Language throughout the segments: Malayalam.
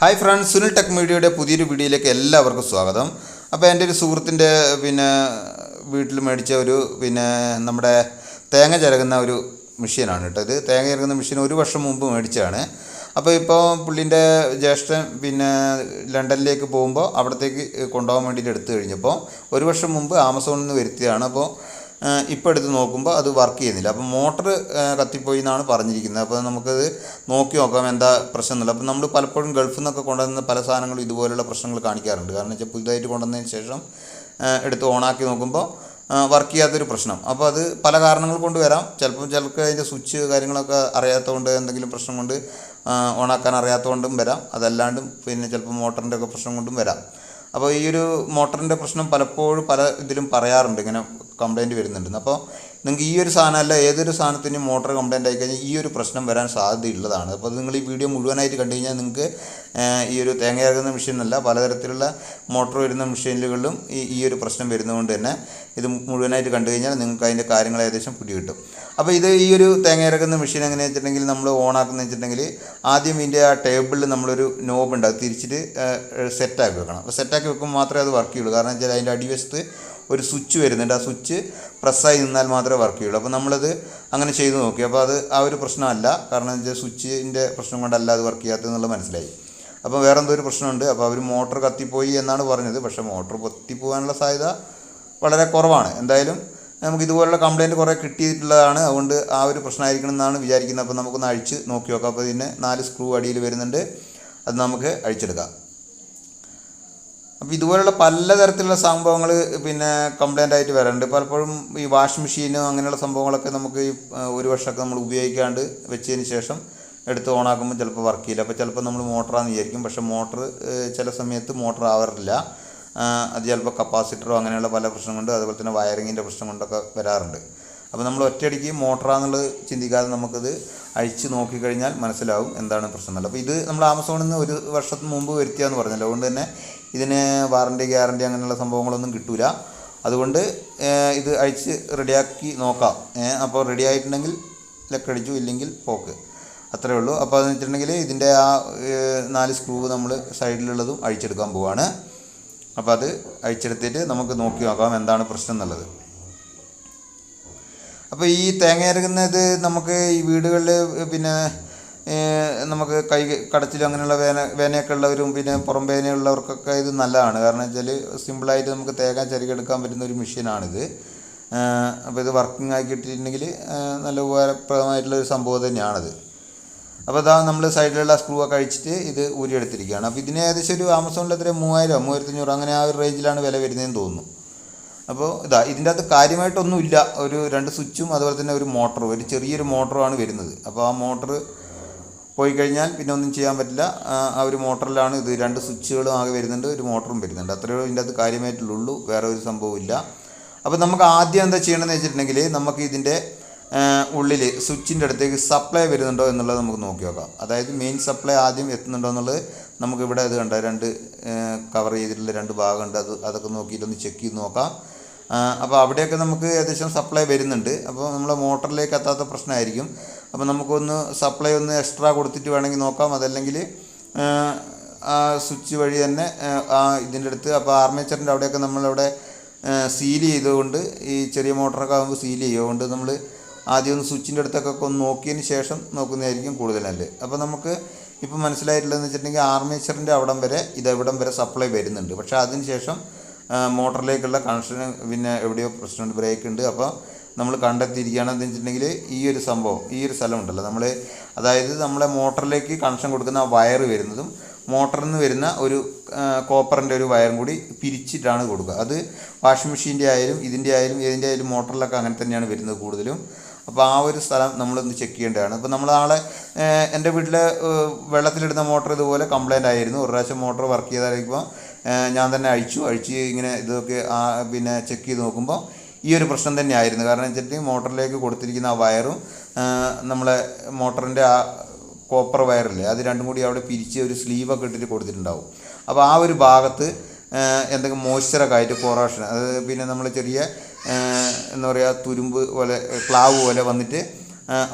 ഹായ് ഫ്രണ്ട്സ്, സുനിൽ ടെക് മീഡിയയുടെ പുതിയൊരു വീഡിയോയിലേക്ക് എല്ലാവർക്കും സ്വാഗതം. അപ്പോൾ എൻ്റെ ഒരു സുഹൃത്തിൻ്റെ വീട്ടിൽ മേടിച്ച ഒരു നമ്മുടെ തേങ്ങ ചിരകുന്ന ഒരു മെഷീനാണ് കേട്ടോ. ഇത് തേങ്ങ ചിരകുന്ന മെഷീൻ 1 വർഷം മുമ്പ് മേടിച്ചതാണ്. അപ്പോൾ ഇപ്പോൾ പുള്ളിൻ്റെ ജ്യേഷ്ഠൻ ലണ്ടനിലേക്ക് പോകുമ്പോൾ അവിടത്തേക്ക് കൊണ്ടുപോകാൻ വേണ്ടിയിട്ട് എടുത്തു കഴിഞ്ഞപ്പോൾ 1 വർഷം മുമ്പ് ആമസോണിൽ നിന്ന് വരുത്തിയതാണ്. അപ്പോൾ ഇപ്പോൾ എടുത്ത് നോക്കുമ്പോൾ അത് വർക്ക് ചെയ്യുന്നില്ല. അപ്പോൾ മോട്ടർ കത്തിപ്പോയി എന്നാണ് പറഞ്ഞിരിക്കുന്നത്. അപ്പോൾ നമുക്കത് നോക്കി നോക്കാം എന്താ പ്രശ്നം എന്നുള്ളത്. അപ്പോൾ നമ്മൾ പലപ്പോഴും ഗൾഫിൽ നിന്നൊക്കെ കൊണ്ടുവന്ന പല സാധനങ്ങളും ഇതുപോലുള്ള പ്രശ്നങ്ങൾ കാണിക്കാറുണ്ട്. കാരണം വെച്ചാൽ പുതുതായിട്ട് കൊണ്ടുവന്നതിന് ശേഷം എടുത്ത് ഓണാക്കി നോക്കുമ്പോൾ വർക്ക് ചെയ്യാത്തൊരു പ്രശ്നം. അപ്പോൾ അത് പല കാരണങ്ങൾ കൊണ്ട് വരാം. ചിലർക്ക് അതിൻ്റെ സ്വിച്ച് കാര്യങ്ങളൊക്കെ അറിയാത്തതുകൊണ്ട്, എന്തെങ്കിലും പ്രശ്നം കൊണ്ട് ഓണാക്കാൻ അറിയാത്തതുകൊണ്ടും വരാം. അതല്ലാണ്ടും ചിലപ്പോൾ മോട്ടറിൻ്റെ ഒക്കെ പ്രശ്നം കൊണ്ടും വരാം. അപ്പോൾ ഈ ഒരു മോട്ടറിൻ്റെ പ്രശ്നം പലപ്പോഴും പല ഇതിലും പറയാറുണ്ട്, ഇങ്ങനെ കംപ്ലയിൻറ്റ് വരുന്നുണ്ടെന്ന്. അപ്പോൾ നിങ്ങൾക്ക് ഈ ഒരു സാധനമല്ല, ഏതൊരു സാധനത്തിനും മോട്ടർ കംപ്ലയിൻ്റ് ആയിക്കഴിഞ്ഞാൽ ഈ ഒരു പ്രശ്നം വരാൻ സാധ്യതയുള്ളതാണ്. അപ്പോൾ നിങ്ങൾ ഈ വീഡിയോ മുഴുവനായിട്ട് കണ്ടു കഴിഞ്ഞാൽ നിങ്ങൾക്ക് ഈ ഒരു തേങ്ങ ഇറങ്ങുന്ന മെഷീനല്ല, പലതരത്തിലുള്ള മോട്ടർ വരുന്ന മെഷീനുകളിലും ഈ ഒരു പ്രശ്നം വരുന്നതുകൊണ്ട് തന്നെ ഇത് മുഴുവനായിട്ട് കണ്ടു കഴിഞ്ഞാൽ നിങ്ങൾക്ക് അതിൻ്റെ കാര്യങ്ങൾ ഏകദേശം പിടികിട്ടും. അപ്പോൾ ഈ ഒരു തേങ്ങ ഇറക്കുന്ന മെഷീൻ എങ്ങനെയാണെന്ന് വെച്ചിട്ടുണ്ടെങ്കിൽ, നമ്മൾ ഓണാക്കുന്നത് വെച്ചിട്ടുണ്ടെങ്കിൽ ആദ്യം ഇതിൻ്റെ ആ ടേബിളിൽ നമ്മളൊരു നോബ് ഉണ്ട്, അത് തിരിച്ചിട്ട് സെറ്റാക്കി വെക്കണം. അപ്പോൾ സെറ്റാക്കി വെക്കുമ്പോൾ മാത്രമേ അത് വർക്ക് ചെയ്യുള്ളൂ. കാരണം വെച്ചാൽ അതിൻ്റെ അടിവശത്ത് ഒരു സ്വിച്ച് വരുന്നുണ്ട്. ആ സ്വിച്ച് പ്രസ്സായി നിന്നാൽ മാത്രമേ വർക്ക് ചെയ്യുള്ളൂ. അപ്പോൾ നമ്മളത് അങ്ങനെ ചെയ്ത് നോക്കി. അപ്പോൾ അത് ആ ഒരു പ്രശ്നമല്ല, കാരണം വെച്ചാൽ സ്വിച്ചിൻ്റെ പ്രശ്നം കൊണ്ടല്ല അത് വർക്ക് ചെയ്യാത്തതെന്നുള്ളത് മനസ്സിലായി. അപ്പോൾ വേറെ എന്തോ ഒരു പ്രശ്നമുണ്ട്. അപ്പോൾ അവർ മോട്ടർ കത്തിപ്പോയി എന്നാണ് പറഞ്ഞത്. പക്ഷേ മോട്ടർ കത്തിപ്പോകാനുള്ള സാധ്യത വളരെ കുറവാണ്. എന്തായാലും നമുക്ക് ഇതുപോലുള്ള കംപ്ലയിൻറ്റ് കുറേ കിട്ടിയിട്ടുള്ളതാണ്. അതുകൊണ്ട് ആ ഒരു പ്രശ്നമായിരിക്കണം എന്നാണ് വിചാരിക്കുന്നത്. അപ്പോൾ നമുക്കൊന്ന് അഴിച്ച് നോക്കി നോക്കാം. അപ്പോൾ ഇതിന് 4 സ്ക്രൂ അടിയിൽ വരുന്നുണ്ട്, അത് നമുക്ക് അഴിച്ചെടുക്കാം. അപ്പോൾ ഇതുപോലുള്ള പലതരത്തിലുള്ള സംഭവങ്ങൾ കംപ്ലയിൻ്റ് ആയിട്ട് വരാറുണ്ട്. പലപ്പോഴും ഈ വാഷിംഗ് മെഷീനും അങ്ങനെയുള്ള സംഭവങ്ങളൊക്കെ നമുക്ക് ഈ 1 വർഷമൊക്കെ നമ്മൾ ഉപയോഗിക്കാണ്ട് വെച്ചതിന് ശേഷം എടുത്ത് ഓണാക്കുമ്പോൾ ചിലപ്പോൾ വർക്ക് ചെയ്യില്ല. അപ്പോൾ ചിലപ്പോൾ നമ്മൾ മോട്ടറാണെന്ന് വിചാരിക്കും. പക്ഷേ മോട്ടർ ചില സമയത്ത് മോട്ടർ ആവാറില്ല. അത് ചിലപ്പോൾ കപ്പാസിറ്ററോ അങ്ങനെയുള്ള പല പ്രശ്നം കൊണ്ട്, അതുപോലെ തന്നെ വയറിങ്ങിൻ്റെ പ്രശ്നം കൊണ്ടൊക്കെ വരാറുണ്ട്. അപ്പോൾ നമ്മൾ ഒറ്റയടിക്ക് മോട്ടറാണെന്നുള്ളത് ചിന്തിക്കാതെ നമുക്കത് അഴിച്ച് നോക്കിക്കഴിഞ്ഞാൽ മനസ്സിലാവും എന്താണ് പ്രശ്നം എന്നുള്ളത്. അപ്പോൾ ഇത് നമ്മൾ ആമസോണിൽ നിന്ന് 1 വർഷത്തിന് മുമ്പ് വരുത്തിയാന്ന് പറഞ്ഞല്ലോ. അതുകൊണ്ട് തന്നെ ഇതിന് വാറണ്ടി ഗ്യാരണ്ടി അങ്ങനെയുള്ള സംഭവങ്ങളൊന്നും കിട്ടില്ല. അതുകൊണ്ട് ഇത് അഴിച്ച് റെഡിയാക്കി നോക്കാം. അപ്പോൾ റെഡി ആയിട്ടുണ്ടെങ്കിൽ ലക്കടിച്ചു, ഇല്ലെങ്കിൽ പോക്ക്, അത്രയേ ഉള്ളൂ. അപ്പോൾ അതെന്ന് വെച്ചിട്ടുണ്ടെങ്കിൽ ഇതിൻ്റെ ആ 4 സ്ക്രൂ നമ്മൾ സൈഡിലുള്ളതും അഴിച്ചെടുക്കാൻ പോവുകയാണ്. അപ്പോൾ അത് അഴിച്ചെടുത്തിട്ട് നമുക്ക് നോക്കി നോക്കാം എന്താണ് പ്രശ്നം എന്നുള്ളത്. അപ്പോൾ ഈ തേങ്ങ ഇറങ്ങുന്നത് നമുക്ക് ഈ വീടുകളിൽ നമുക്ക് കൈ കടച്ചിലും അങ്ങനെയുള്ള വേനയൊക്കെ ഉള്ളവരും പുറം വേനയുള്ളവർക്കൊക്കെ ഇത് നല്ലതാണ്. കാരണം വെച്ചാൽ സിമ്പിളായിട്ട് നമുക്ക് തേങ്ങ ചിരകിയെടുക്കാൻ പറ്റുന്ന ഒരു മെഷീനാണിത്. അപ്പോൾ ഇത് വർക്കിംഗ് ആക്കിയിട്ടിട്ടുണ്ടെങ്കിൽ നല്ല ഉപകാരപ്രദമായിട്ടുള്ളൊരു സംഭവം തന്നെയാണത്. അപ്പോൾ അതാ നമ്മൾ സൈഡിലുള്ള സ്ക്രൂ ഒക്കെ അഴിച്ചിട്ട് ഇത് ഊരിയെടുത്തിരിക്കുകയാണ്. അപ്പോൾ ഇതിന് ഏകദേശം ഒരു ആമസോണിൽ 3000 3500 അങ്ങനെ ആ ഒരു റേഞ്ചിലാണ് വില വരുന്നതെന്ന് തോന്നുന്നു. അപ്പോൾ ഇതിൻ്റെ അകത്ത് കാര്യമായിട്ടൊന്നുമില്ല. ഒരു 2 സ്വിച്ചും അതുപോലെ തന്നെ ഒരു മോട്ടറും, ഒരു ചെറിയൊരു മോട്ടറുമാണ് വരുന്നത്. അപ്പോൾ ആ മോട്ടർ പോയി കഴിഞ്ഞാൽ പിന്നെ ഒന്നും ചെയ്യാൻ പറ്റില്ല. ആ ഒരു മോട്ടറിലാണ് ഇത് 2 സ്വിച്ചുകളും ആകെ വരുന്നുണ്ട്, ഒരു മോട്ടറും വരുന്നുണ്ട്. അത്രയേ ഇതിൻ്റെ അകത്ത് കാര്യമായിട്ടുള്ളൂ, വേറെ ഒരു സംഭവമില്ല. അപ്പോൾ നമുക്ക് ആദ്യം എന്താ ചെയ്യണമെന്ന് വെച്ചിട്ടുണ്ടെങ്കിൽ, നമുക്ക് ഇതിൻ്റെ ഉള്ളിൽ സ്വിച്ചിൻ്റെ അടുത്തേക്ക് സപ്ലൈ വരുന്നുണ്ടോ എന്നുള്ളത് നമുക്ക് നോക്കി നോക്കാം. അതായത് മെയിൻ സപ്ലൈ ആദ്യം എത്തുന്നുണ്ടോ എന്നുള്ളത് നമുക്കിവിടെ ഇത് കണ്ട 2 കവർ ചെയ്തിട്ടുള്ള 2 ഭാഗമുണ്ട്. അതൊക്കെ നോക്കിയിട്ടൊന്ന് ചെക്ക് ചെയ്ത് നോക്കാം. അപ്പോൾ അവിടെയൊക്കെ നമുക്ക് ഏകദേശം സപ്ലൈ വരുന്നുണ്ട്. അപ്പോൾ നമ്മളെ മോട്ടറിലേക്ക് എത്താത്ത പ്രശ്നമായിരിക്കും. അപ്പോൾ നമുക്കൊന്ന് സപ്ലൈ ഒന്ന് എക്സ്ട്രാ കൊടുത്തിട്ട് വേണമെങ്കിൽ നോക്കാം. അതല്ലെങ്കിൽ ആ സ്വിച്ച് വഴി തന്നെ ഇതിൻ്റെ അടുത്ത്, അപ്പോൾ ആർമേച്ചറിൻ്റെ അവിടെയൊക്കെ നമ്മളവിടെ സീൽ ചെയ്തുകൊണ്ട്, ഈ ചെറിയ മോട്ടറൊക്കെ ആകുമ്പോൾ സീൽ ചെയ്യുകൊണ്ട് നമ്മൾ ആദ്യം ഒന്ന് സ്വിച്ചിൻ്റെ അടുത്തൊക്കെ ഒന്ന് നോക്കിയതിന് ശേഷം നോക്കുന്നതായിരിക്കും കൂടുതൽ നല്ലത്. അപ്പോൾ നമുക്ക് ഇപ്പോൾ മനസ്സിലായിട്ടുള്ളതെന്ന് വെച്ചിട്ടുണ്ടെങ്കിൽ ആർമേച്ചറിൻ്റെ അവിടം വരെ ഇവിടം വരെ സപ്ലൈ വരുന്നുണ്ട്. പക്ഷേ അതിന് ശേഷം മോട്ടറിലേക്കുള്ള കണക്ഷന് എവിടെയോ പ്രശ്നമുണ്ട്, ബ്രേക്ക് ഉണ്ട്. അപ്പോൾ നമ്മൾ കണ്ടെത്തിയിരിക്കുകയാണെന്ന് വെച്ചിട്ടുണ്ടെങ്കിൽ ഈ ഒരു സംഭവം, ഈ ഒരു സ്ഥലം ഉണ്ടല്ലോ, അതായത് നമ്മളെ മോട്ടറിലേക്ക് കണക്ഷൻ കൊടുക്കുന്ന വയർ വരുന്നതും മോട്ടറിൽ നിന്ന് വരുന്ന ഒരു കോപ്പറിൻ്റെ ഒരു വയറും കൂടി പിരിച്ചിട്ടാണ് കൊടുക്കുക. അത് വാഷിംഗ് മെഷീൻ്റെ ആയാലും ഇതിൻ്റെ ആയാലും ഏതിൻ്റെ ആയാലും മോട്ടറിലൊക്കെ അങ്ങനെ തന്നെയാണ് വരുന്നത് കൂടുതലും. അപ്പോൾ ആ ഒരു സ്ഥലം നമ്മളൊന്ന് ചെക്ക് ചെയ്യേണ്ടതാണ്. അപ്പോൾ നമ്മൾ എൻ്റെ വീട്ടിലെ വെള്ളത്തിലിടുന്ന മോട്ടർ ഇതുപോലെ കംപ്ലയിൻ്റ് ആയിരുന്നു. ഒരു പ്രാവശ്യം മോട്ടർ വർക്ക് ചെയ്തായിരിക്കുമ്പോൾ ഞാൻ തന്നെ അഴിച്ച് ഇങ്ങനെ ഇതൊക്കെ ചെക്ക് ചെയ്ത് നോക്കുമ്പോൾ ഈ ഒരു പ്രശ്നം തന്നെയായിരുന്നു. കാരണം വെച്ചിട്ട് മോട്ടറിലേക്ക് കൊടുത്തിരിക്കുന്ന ആ വയറും നമ്മളെ മോട്ടറിൻ്റെ ആ കോപ്പർ വയറില്ലേ, അത് രണ്ടും കൂടി അവിടെ പിരിച്ച് ഒരു സ്ലീവൊക്കെ ഇട്ടിട്ട് കൊടുത്തിട്ടുണ്ടാവും. അപ്പോൾ ആ ഒരു ഭാഗത്ത് എന്തെങ്കിലും മോയ്സ്ചറൊക്കെ ആയിട്ട് കൊറോഷൻ, അത് നമ്മൾ ചെറിയ എന്താ പറയുക തുരുമ്പ് പോലെ ക്ലാവ് പോലെ വന്നിട്ട്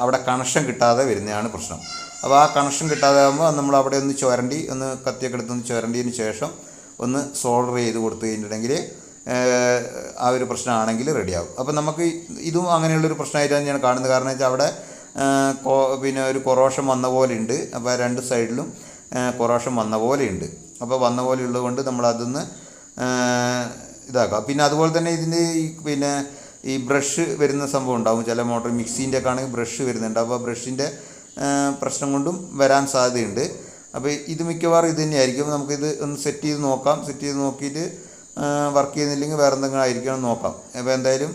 അവിടെ കണക്ഷൻ കിട്ടാതെ വരുന്നതാണ് പ്രശ്നം. അപ്പോൾ ആ കണക്ഷൻ കിട്ടാതെ ആകുമ്പോൾ നമ്മൾ അവിടെ ഒന്ന് ചുരണ്ടി ഒന്ന് കത്തിയൊക്കെ എടുത്തൊന്ന് ചുരണ്ടിയതിന് ശേഷം ഒന്ന് സോൾഡർ ചെയ്ത് കൊടുത്തു കഴിഞ്ഞിട്ടുണ്ടെങ്കിൽ ആ ഒരു പ്രശ്നമാണെങ്കിൽ റെഡിയാകും. അപ്പോൾ നമുക്ക് ഇതും അങ്ങനെയുള്ളൊരു പ്രശ്നമായിട്ടാണ് ഞാൻ കാണുന്നത്. കാരണം വെച്ചാൽ അവിടെ പിന്നെ ഒരു കൊറോഷൻ വന്ന പോലെ ഉണ്ട്. അപ്പോൾ രണ്ട് സൈഡിലും കൊറോഷൻ വന്ന പോലെ ഉണ്ട്. അപ്പോൾ വന്ന പോലെ ഉള്ളത് കൊണ്ട് നമ്മളതൊന്ന് ഇതാക്കാം. പിന്നെ അതുപോലെ തന്നെ ഇതിൻ്റെ പിന്നെ ഈ ബ്രഷ് വരുന്ന സംഭവം ഉണ്ടാകും. ചില മോട്ടോർ മിക്സീൻ്റെ ഒക്കെ ആണെങ്കിൽ ബ്രഷ് വരുന്നുണ്ട്. അപ്പോൾ ബ്രഷിൻ്റെ പ്രശ്നം കൊണ്ടും വരാൻ സാധ്യതയുണ്ട്. അപ്പോൾ ഇത് മിക്കവാറും ഇത് തന്നെയായിരിക്കും. നമുക്കിത് ഒന്ന് സെറ്റ് ചെയ്ത് നോക്കാം. സെറ്റ് ചെയ്ത് നോക്കിയിട്ട് വർക്ക് ചെയ്യുന്നില്ലെങ്കിൽ വേറെ എന്തെങ്കിലും ആയിരിക്കണം നോക്കാം. അപ്പോൾ എന്തായാലും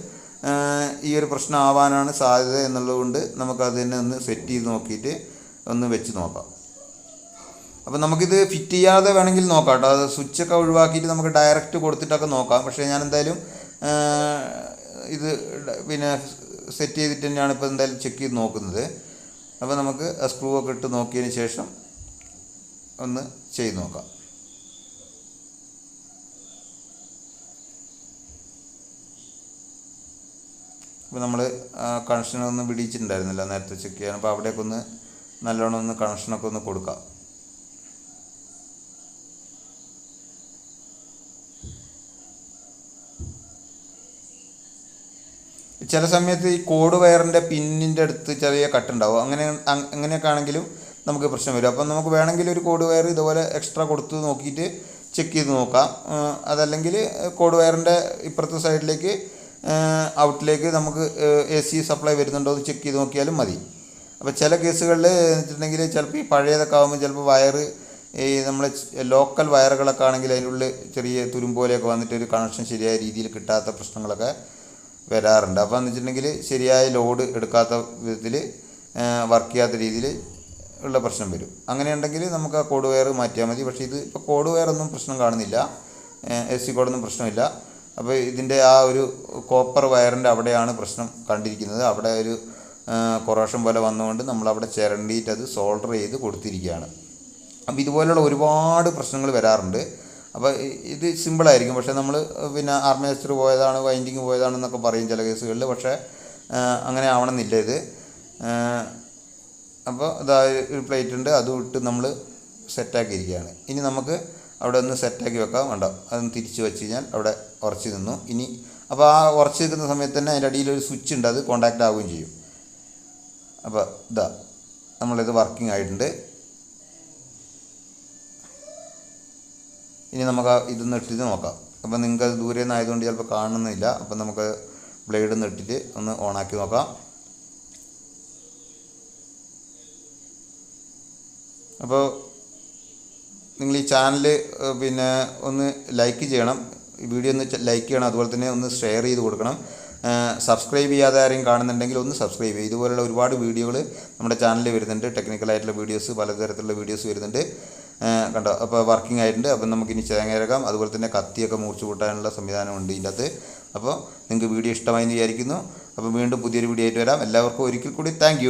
ഈ ഒരു പ്രശ്നം ആവാനാണ് സാധ്യത എന്നുള്ളത് കൊണ്ട് നമുക്കത് തന്നെ ഒന്ന് സെറ്റ് ചെയ്ത് നോക്കിയിട്ട് ഒന്ന് വെച്ച് നോക്കാം. അപ്പോൾ നമുക്കിത് ഫിറ്റ് ചെയ്യാതെ വേണമെങ്കിൽ നോക്കാം കേട്ടോ. അത് സ്വിച്ചൊക്കെ ഒഴിവാക്കിയിട്ട് നമുക്ക് ഡയറക്റ്റ് കൊടുത്തിട്ടൊക്കെ നോക്കാം. പക്ഷേ ഞാൻ എന്തായാലും ഇത് പിന്നെ സെറ്റ് ചെയ്തിട്ട് തന്നെയാണ് ഇപ്പോൾ എന്തായാലും ചെക്ക് ചെയ്ത് നോക്കുന്നത്. അപ്പോൾ നമുക്ക് സ്ക്രൂ ഒക്കെ ഇട്ട് നോക്കിയതിന് ശേഷം ഒന്ന് ചെയ്ത് നോക്കാം. അപ്പോൾ നമ്മൾ കണക്ഷനൊന്നും പിടിച്ചിട്ടുണ്ടായിരുന്നില്ല നേരത്തെ ചെക്ക് ചെയ്യാൻ. അപ്പോൾ അവിടേക്കൊന്ന് നല്ലോണം ഒന്ന് കണക്ഷനൊക്കെ ഒന്ന് കൊടുക്കാം. ചില സമയത്ത് ഈ കോഡ് വയറിൻ്റെ പിന്നിൻ്റെ അടുത്ത് ചെറിയ കട്ടുണ്ടാവും. അങ്ങനെയൊക്കെ ആണെങ്കിലും നമുക്ക് പ്രശ്നം വരും. അപ്പം നമുക്ക് വേണമെങ്കിൽ ഒരു കോഡ് വയർ ഇതുപോലെ എക്സ്ട്രാ കൊടുത്ത് നോക്കിയിട്ട് ചെക്ക് ചെയ്ത് നോക്കാം. അതല്ലെങ്കിൽ കോഡ് വയറിൻ്റെ ഇപ്പുറത്തെ സൈഡിലേക്ക് ഔട്ടിലേക്ക് നമുക്ക് AC സപ്ലൈ വരുന്നുണ്ടോ എന്ന് ചെക്ക് ചെയ്ത് നോക്കിയാലും മതി. അപ്പോൾ ചില കേസുകളിൽ വെച്ചിട്ടുണ്ടെങ്കിൽ ചിലപ്പോൾ ഈ പഴയതൊക്കെ ആകുമ്പോൾ ചിലപ്പോൾ വയറ് ഈ നമ്മളെ ലോക്കൽ വയറുകളൊക്കെ ആണെങ്കിൽ അതിനുള്ളിൽ ചെറിയ തുരുമ്പോലെയൊക്കെ വന്നിട്ട് ഒരു കണക്ഷൻ ശരിയായ രീതിയിൽ കിട്ടാത്ത പ്രശ്നങ്ങളൊക്കെ വരാറുണ്ട്. അപ്പോൾ എന്ന് വെച്ചിട്ടുണ്ടെങ്കിൽ ശരിയായ ലോഡ് എടുക്കാത്ത വിധത്തിൽ വർക്ക് ചെയ്യാത്ത രീതിയിൽ ഉള്ള പ്രശ്നം വരും. അങ്ങനെയുണ്ടെങ്കിൽ നമുക്ക് ആ കോഡ് വയർ മാറ്റിയാൽ മതി. പക്ഷേ ഇത് ഇപ്പോൾ കോഡ് വയറൊന്നും പ്രശ്നം കാണുന്നില്ല, AC കോഡൊന്നും പ്രശ്നമില്ല. അപ്പോൾ ഇതിൻ്റെ ആ ഒരു കോപ്പർ വയറിൻ്റെ അവിടെയാണ് പ്രശ്നം കണ്ടിരിക്കുന്നത്. അവിടെ ഒരു കൊറോഷൻ പോലെ വന്നുകൊണ്ട് നമ്മളവിടെ ചിരണ്ടിയിട്ട് അത് സോൾഡർ ചെയ്ത് കൊടുത്തിരിക്കുകയാണ്. അപ്പോൾ ഇതുപോലെയുള്ള ഒരുപാട് പ്രശ്നങ്ങൾ വരാറുണ്ട്. അപ്പോൾ ഇത് സിമ്പിളായിരിക്കും. പക്ഷേ നമ്മൾ പിന്നെ ആർമേച്ചർ പോയതാണ്, വൈൻഡിങ് പോയതാണെന്നൊക്കെ പറയും ചില കേസുകളിൽ. പക്ഷേ അങ്ങനെ ആവണമെന്നില്ല ഇത്. അപ്പോൾ ഇതാ ഒരു പ്ലേറ്റ് ഉണ്ട്, അതും ഇട്ട് നമ്മൾ സെറ്റാക്കിയിരിക്കുകയാണ്. ഇനി നമുക്ക് അവിടെ ഒന്ന് സെറ്റാക്കി വെക്കാം. വേണ്ട, അതൊന്ന് തിരിച്ച് വെച്ച് കഴിഞ്ഞാൽ അവിടെ ഉറച്ച് നിന്നു. ഇനി അപ്പോൾ ആ ഉറച്ച് നിൽക്കുന്ന സമയത്ത് തന്നെ അതിൻ്റെ അടിയിലൊരു സ്വിച്ച് ഉണ്ട്, അത് കോണ്ടാക്റ്റ് ആവുകയും ചെയ്യും. അപ്പോൾ ഇതാ നമ്മളിത് വർക്കിംഗ് ആയിട്ടുണ്ട്. ഇനി നമുക്ക് ഇതൊന്ന് ഇട്ടിട്ട് നോക്കാം. അപ്പോൾ നിങ്ങൾക്ക് അത് ദൂരെ നിന്ന് ആയതുകൊണ്ട് ചിലപ്പോൾ കാണുന്നില്ല. അപ്പോൾ നമുക്ക് ബ്ലേഡ് ഒന്ന് ഇട്ടിട്ട് ഒന്ന് ഓണാക്കി നോക്കാം. അപ്പോൾ നിങ്ങൾ ഈ ചാനൽ പിന്നെ ഒന്ന് ലൈക്ക് ചെയ്യണം, ഈ വീഡിയോ ഒന്ന് ലൈക്ക് ചെയ്യണം. അതുപോലെ തന്നെ ഒന്ന് ഷെയർ ചെയ്ത് കൊടുക്കണം. സബ്സ്ക്രൈബ് ചെയ്യാതെ ആരെയും കാണുന്നുണ്ടെങ്കിൽ ഒന്ന് സബ്സ്ക്രൈബ് ചെയ്യുക. ഇതുപോലുള്ള ഒരുപാട് വീഡിയോകൾ നമ്മുടെ ചാനലിൽ വരുന്നുണ്ട്. ടെക്നിക്കലായിട്ടുള്ള വീഡിയോസ്, പലതരത്തിലുള്ള വീഡിയോസ് വരുന്നുണ്ട്. കണ്ടോ, അപ്പോൾ വർക്കിംഗ് ആയിട്ടുണ്ട്. അപ്പം നമുക്കിനി തേങ്ങ ഇറക്കാം. അതുപോലെ തന്നെ കത്തിയൊക്കെ മുറിച്ച് കൂട്ടാനുള്ള സംവിധാനമുണ്ട് ഇതിൻ്റെ അകത്ത്. അപ്പോൾ നിങ്ങൾക്ക് വീഡിയോ ഇഷ്ടമായി എന്ന് വിചാരിക്കുന്നു. അപ്പോൾ വീണ്ടും പുതിയൊരു വീഡിയോ ആയിട്ട് വരാം. എല്ലാവർക്കും ഒരിക്കൽ കൂടി താങ്ക്